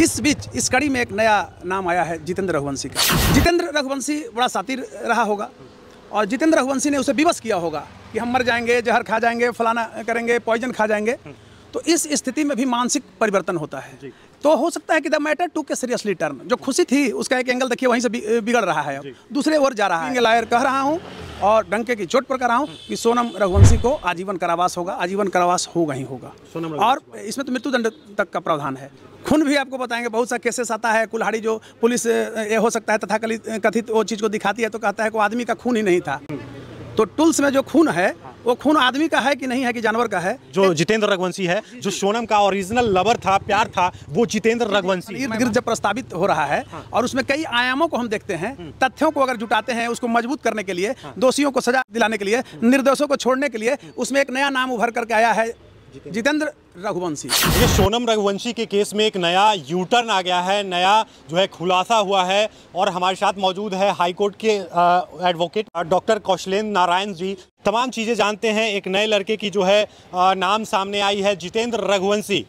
इस बीच इस कड़ी में एक नया नाम आया है जितेंद्र रघुवंशी का। जितेंद्र रघुवंशी बड़ा शातिर रहा होगा और जितेंद्र रघुवंशी ने उसे विवश किया होगा कि हम मर जाएंगे, जहर खा जाएंगे, फलाना करेंगे, पॉइजन खा जाएंगे। तो इस स्थिति में भी मानसिक परिवर्तन होता है। तो हो सकता है कि द मैटर टू के सीरियसली टर्न, जो खुशी थी उसका एक एंगल देखिए वहीं से बिगड़ रहा है, दूसरे ओर जा रहा है। लायर कह रहा हूँ और डंके की चोट पर कह रहा हूँ कि सोनम रघुवंशी को आजीवन कारावास होगा, आजीवन कारावास होगा ही होगा, और इसमें तो मृत्युदंड तक का प्रावधान है। खून भी आपको बताएंगे, बहुत सा केसेस आता है, कुल्हाड़ी जो पुलिस ये हो सकता है तथाकथित वो चीज़ को दिखाती है तो कहता है कि वो आदमी का खून ही नहीं था। तो टूल्स में जो खून है वो खून आदमी का है कि नहीं है कि जानवर का है। जो जितेंद्र रघुवंशी है, जो सोनम का ओरिजिनल लवर था, प्यार था, वो जितेंद्र रघुवंशी इर्द गिर्द जब प्रस्तावित हो रहा है और उसमें कई आयामों को हम देखते हैं, तथ्यों को अगर जुटाते हैं उसको मजबूत करने के लिए, दोषियों को सजा दिलाने के लिए, निर्दोषों को छोड़ने के लिए, उसमें एक नया नाम उभर करके आया है जितेंद्र रघुवंशी। ये सोनम रघुवंशी के केस में एक नया यू टर्न आ गया है, नया जो है खुलासा हुआ है। और हमारे साथ मौजूद है हाईकोर्ट के एडवोकेट डॉक्टर कौशलेंद्र नारायण जी। तमाम चीज़ें जानते हैं। एक नए लड़के की जो है नाम सामने आई है, जितेंद्र रघुवंशी।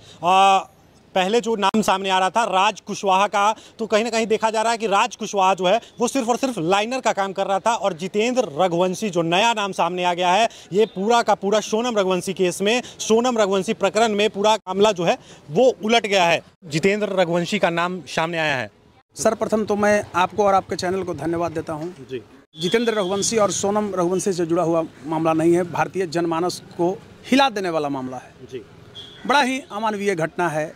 पहले जो नाम सामने आ रहा था राज कुशवाहा का, तो कहीं ना कहीं देखा जा रहा है कि राज कुशवाहा जो है वो सिर्फ और सिर्फ लाइनर का काम कर रहा था, और जितेंद्र रघुवंशी जो नया नाम सामने आ गया है, ये पूरा का पूरा सोनम रघुवंशी केस में, सोनम रघुवंशी प्रकरण में पूरा मामला जो है वो उलट गया है। जितेंद्र रघुवंशी का नाम सामने आया है। सर्वप्रथम तो मैं आपको और आपके चैनल को धन्यवाद देता हूँ। जी, जितेंद्र रघुवंशी और सोनम रघुवंशी से जुड़ा हुआ मामला नहीं है, भारतीय जनमानस को हिला देने वाला मामला है। जी, बड़ा ही अमानवीय घटना है।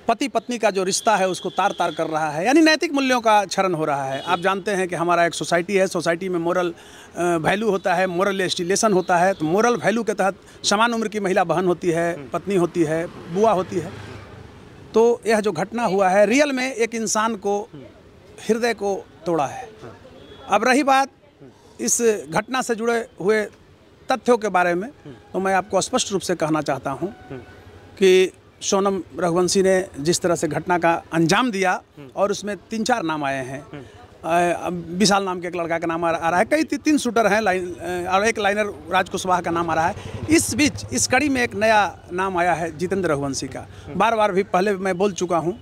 पति पत्नी का जो रिश्ता है उसको तार तार कर रहा है, यानी नैतिक मूल्यों का क्षरण हो रहा है। आप जानते हैं कि हमारा एक सोसाइटी है, सोसाइटी में मोरल वैल्यू होता है, मोरल लेजिस्लेशन होता है। तो मोरल वैल्यू के तहत समान उम्र की महिला बहन होती है, पत्नी होती है, बुआ होती है। तो यह जो घटना हुआ है रियल में एक इंसान को हृदय को तोड़ा है। अब रही बात इस घटना से जुड़े हुए तथ्यों के बारे में, तो मैं आपको स्पष्ट रूप से कहना चाहता हूँ कि सोनम रघुवंशी ने जिस तरह से घटना का अंजाम दिया, और उसमें 3-4 नाम आए हैं। विशाल नाम के एक लड़का का नाम आ रहा है, कई 3 शूटर हैं और एक लाइनर राज कुशवाहा का नाम आ रहा है। इस बीच इस कड़ी में एक नया नाम आया है जितेंद्र रघुवंशी का। बार बार भी पहले मैं बोल चुका हूँ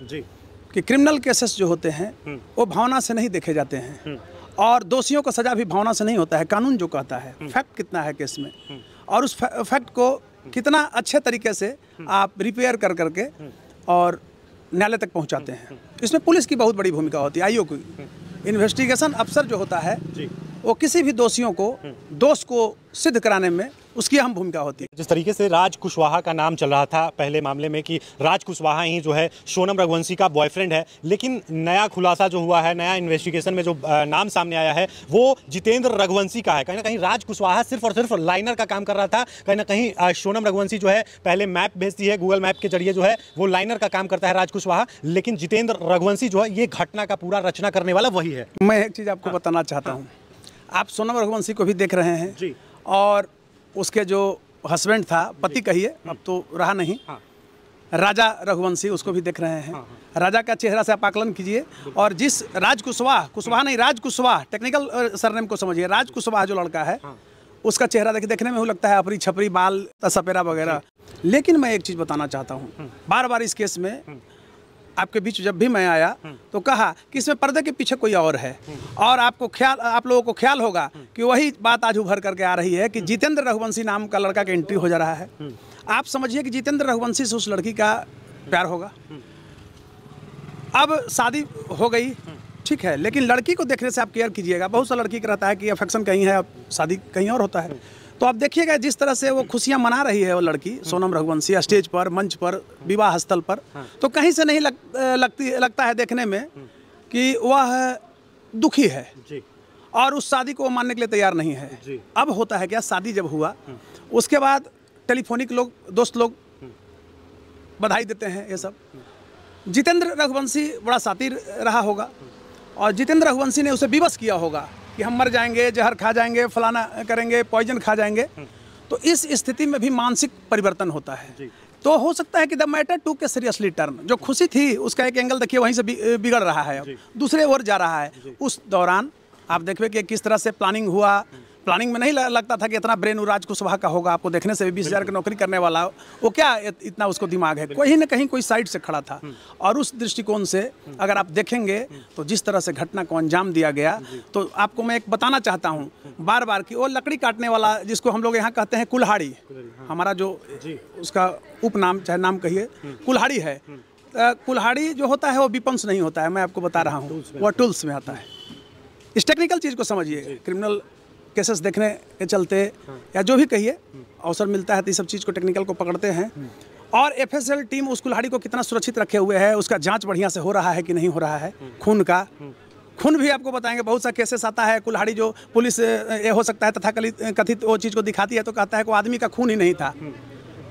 कि क्रिमिनल केसेस जो होते हैं वो भावना से नहीं देखे जाते हैं, और दोषियों को सजा भी भावना से नहीं होता है। कानून जो कहता है फैक्ट कितना है केस में, और उस फैक्ट को कितना अच्छे तरीके से आप रिपेयर कर करके और न्यायालय तक पहुंचाते हैं। इसमें पुलिस की बहुत बड़ी भूमिका होती है। आईओ की इन्वेस्टिगेशन अफसर जो होता है वो किसी भी दोषियों को दोष को सिद्ध कराने में उसकी अहम भूमिका होती है। जिस तरीके से राज कुशवाहा का नाम चल रहा था पहले मामले में कि राज कुशवाहा ही जो है सोनम रघुवंशी का बॉयफ्रेंड है, लेकिन नया खुलासा जो हुआ है, नया इन्वेस्टिगेशन में जो नाम सामने आया है वो जितेंद्र रघुवंशी का है। कहीं ना कहीं राज कुशवाहा सिर्फ और सिर्फ लाइनर का काम कर रहा था। कहीं ना कहीं सोनम रघुवंशी जो है पहले मैप भेजती है, गूगल मैप के जरिए जो है वो लाइनर का काम करता है राज कुशवाहा, लेकिन जितेंद्र रघुवंशी जो है ये घटना का पूरा रचना करने वाला वही है। मैं एक चीज़ आपको बताना चाहता हूँ। आप सोनम रघुवंशी को भी देख रहे हैं जी, और उसके जो हस्बैंड था, पति कहिए, अब तो रहा नहीं, राजा रघुवंशी, उसको भी देख रहे हैं। राजा का चेहरा से आप आकलन कीजिए, और जिस राज कुशवाहा नहीं, राज कुशवाहा, टेक्निकल सरनेम को समझिए, राज कुशवाहा जो लड़का है उसका चेहरा देखने में वो लगता है अपरी छपरी, बाल सपेरा वगैरह। लेकिन मैं एक चीज़ बताना चाहता हूँ, बार बार इस केस में आपके बीच जब भी मैं आया तो कहा कि इसमें पर्दे के पीछे कोई और है, और आप लोगों को ख्याल होगा कि वही बात आज उभर करके आ रही है कि जितेंद्र रघुवंशी नाम का लड़का का एंट्री हो जा रहा है। आप समझिए कि जितेंद्र रघुवंशी से उस लड़की का प्यार होगा। अब शादी हो गई, ठीक है, लेकिन लड़की को देखने से आप केयर कीजिएगा। बहुत सा लड़की का रहता है कि अफेक्शन कहीं है, अब शादी कहीं और होता है। तो आप देखिएगा जिस तरह से वो खुशियां मना रही है वो लड़की सोनम रघुवंशी स्टेज पर, मंच पर, विवाह स्थल पर, तो कहीं से नहीं लगता है देखने में कि वह दुखी है, और उस शादी को वो मानने के लिए तैयार नहीं है। अब होता है क्या, शादी जब हुआ उसके बाद टेलीफोनिक लोग, दोस्त लोग बधाई देते हैं, ये सब। जितेंद्र रघुवंशी बड़ा शातिर रहा होगा और जितेंद्र रघुवंशी ने उसे विवश किया होगा कि हम मर जाएंगे, जहर खा जाएंगे, फलाना करेंगे, पॉइजन खा जाएंगे। तो इस स्थिति में भी मानसिक परिवर्तन होता है। तो हो सकता है कि द मैटर टू के सीरियसली टर्न, जो खुशी थी उसका एक एंगल देखिए वहीं से बिगड़ रहा है, दूसरे ओर जा रहा है। उस दौरान आप देखिए कि किस तरह से प्लानिंग हुआ, प्लानिंग में नहीं लगता था कि इतना ब्रेन राज कुशवाहा का होगा। आपको देखने से भी 20,000 की नौकरी करने वाला, वो क्या इतना उसको दिमाग है, कहीं ना कहीं कोई साइड से खड़ा था। और उस दृष्टिकोण से अगर आप देखेंगे तो जिस तरह से घटना को अंजाम दिया गया, तो आपको मैं एक बताना चाहता हूँ बार बार कि वो लकड़ी काटने वाला, जिसको हम लोग यहाँ कहते हैं कुल्हाड़ी, हमारा जो उसका उपनाम चाहे नाम कहिए कुल्हाड़ी है। कुल्हाड़ी जो होता है वो विपन्स नहीं होता है, मैं आपको बता रहा हूँ, वो टूल्स में आता है। इस टेक्निकल चीज़ को समझिए। क्रिमिनल केसेस देखने के चलते या जो भी कहिए अवसर मिलता है तो इस सब चीज़ को टेक्निकल को पकड़ते हैं। और एफएसएल टीम उस कुल्हाड़ी को कितना सुरक्षित रखे हुए है, उसका जांच बढ़िया से हो रहा है कि नहीं हो रहा है। खून भी आपको बताएंगे, बहुत सा केसेस आता है कुल्हाड़ी जो पुलिस ये हो सकता है तथाकथित वो चीज़ को दिखाती है तो कहता है कि वो आदमी का खून ही नहीं था।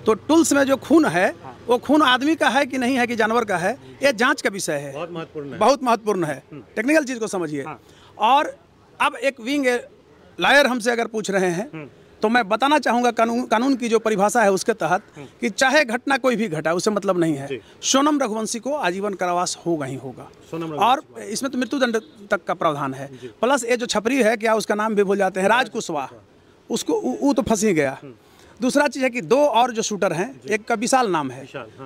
तो टूल्स में जो खून है वो खून आदमी का है कि नहीं है कि जानवर का है, ये जांच का विषय है। बहुत महत्वपूर्ण है। टेक्निकल चीज़ को समझिए। और अब एक विंग लॉयर हमसे अगर पूछ रहे हैं तो मैं बताना चाहूँगा कानून की जो परिभाषा है उसके तहत कि चाहे घटना कोई भी घटा, उससे मतलब नहीं है। सोनम रघुवंशी को आजीवन कारावास होगा ही होगा, और इसमें तो मृत्युदंड तक का प्रावधान है। प्लस ये जो छपरी है, क्या उसका नाम भी भूल जाते हैं, राज कुशवाहा, उसको वो तो फंस ही गया। दूसरा चीज़ है कि दो और जो शूटर हैं, एक का विशाल नाम है,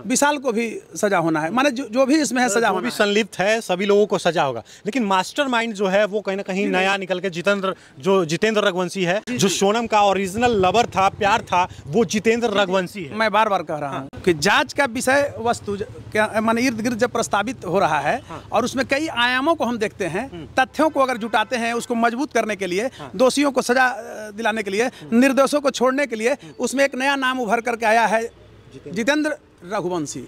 विशाल को भी सजा होना है। माने जो भी इसमें है सजा होना भी संलिप्त है, सभी लोगों को सजा होगा। लेकिन मास्टरमाइंड जो है वो कहीं ना कहीं नया निकल के जितेंद्र रघुवंशी है, जो सोनम का ओरिजिनल लवर था, प्यार था, वो जितेंद्र रघुवंशी है। मैं बार बार कह रहा हूँ कि जांच का विषय वस्तु माने इर्द गिर्द जब प्रस्तावित हो रहा है और उसमें कई आयामों को हम देखते हैं, तथ्यों को अगर जुटाते हैं उसको मजबूत करने के लिए, दोषियों को सजा दिलाने के लिए, निर्दोषों को छोड़ने के लिए, उसमें एक नया नाम उभर करके आया है जितेंद्र रघुवंशी।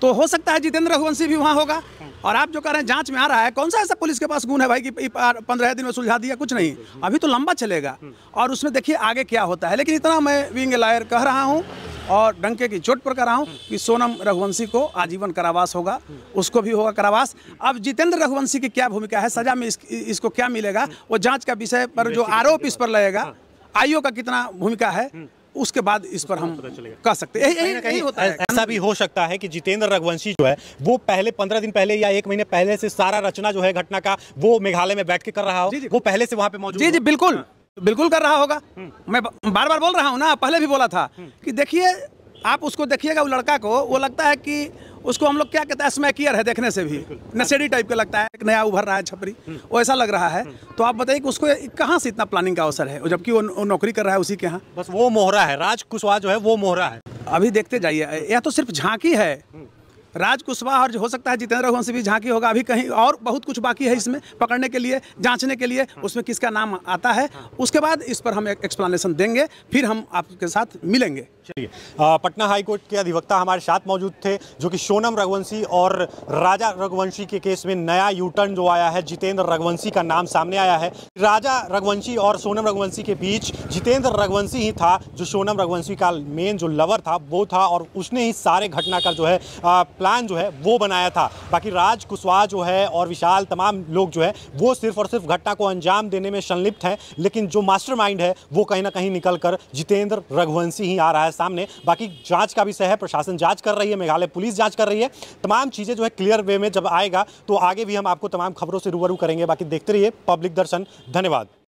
तो हो सकता है जितेंद्र रघुवंशी भी वहाँ होगा। और आप जो कह रहे हैं जांच में आ रहा है, कौन सा ऐसा पुलिस के पास गुण है भाई कि 15 दिन में सुलझा दिया? कुछ नहीं, अभी तो लंबा चलेगा और उसमें देखिए आगे क्या होता है। लेकिन इतना मैं विंग लॉयर कह रहा हूँ और डंके की चोट पर कह रहा हूँ कि सोनम रघुवंशी को आजीवन कारावास होगा, उसको भी होगा कारावास। अब जितेंद्र रघुवंशी की क्या भूमिका है, सजा में इसको क्या मिलेगा, वो जाँच का विषय पर जो आरोप इस पर लगेगा, आईओ का कितना भूमिका है, उसके बाद इस पर हम कह सकते हैं। यही होता है। ऐसा भी हो सकता है कि जितेंद्र रघुवंशी जो है वो पहले 15 दिन पहले या 1 महीने पहले से सारा रचना जो है घटना का वो मेघालय में बैठ के कर रहा हो, वो पहले से वहां पे मौजूद। जी बिल्कुल कर रहा होगा। मैं बार बार बोल रहा हूँ ना, पहले भी बोला था कि देखिए, आप उसको देखिएगा, वो लड़का को वो लगता है कि उसको हम लोग क्या कहते हैं, स्मैकियर है, देखने से भी नशेड़ी टाइप का लगता है, एक नया उभर रहा है छपरी, वो ऐसा लग रहा है। तो आप बताइए कि उसको कहाँ से इतना प्लानिंग का अवसर है, जबकि वो नौकरी कर रहा है उसी के यहाँ। बस वो मोहरा है, राज कुशवाहा जो है वो मोहरा है। अभी देखते जाइए, यह तो सिर्फ झांकी है। राज कुशवाहा और हो सकता है जितेंद्र रघुवंशी भी झांकी होगा। अभी कहीं और बहुत कुछ बाकी है इसमें पकड़ने के लिए, जांचने के लिए, उसमें किसका नाम आता है, उसके बाद इस पर हम एक एक्सप्लेनेशन देंगे, फिर हम आपके साथ मिलेंगे। चलिए, पटना हाईकोर्ट के अधिवक्ता हमारे साथ मौजूद थे, जो कि सोनम रघुवंशी और राजा रघुवंशी के केस में नया यूटर्न जो आया है, जितेंद्र रघुवंशी का नाम सामने आया है। राजा रघुवंशी और सोनम रघुवंशी के बीच जितेंद्र रघुवंशी ही था जो सोनम रघुवंशी का मेन जो लवर था वो था, और उसने ही सारे घटना का जो है प्लान जो है वो बनाया था। बाकी राज कुशवाहा जो है और विशाल तमाम लोग जो है वो सिर्फ और सिर्फ घटना को अंजाम देने में संलिप्त हैं, लेकिन जो मास्टरमाइंड है वो कहीं ना कहीं निकलकर जितेंद्र रघुवंशी ही आ रहा है सामने। बाकी जांच का विषय है, प्रशासन जांच कर रही है, मेघालय पुलिस जांच कर रही है। तमाम चीजें जो है क्लियर वे में जब आएगा तो आगे भी हम आपको तमाम खबरों से रूबरू करेंगे। बाकी देखते रहिए पब्लिक दर्शन। धन्यवाद।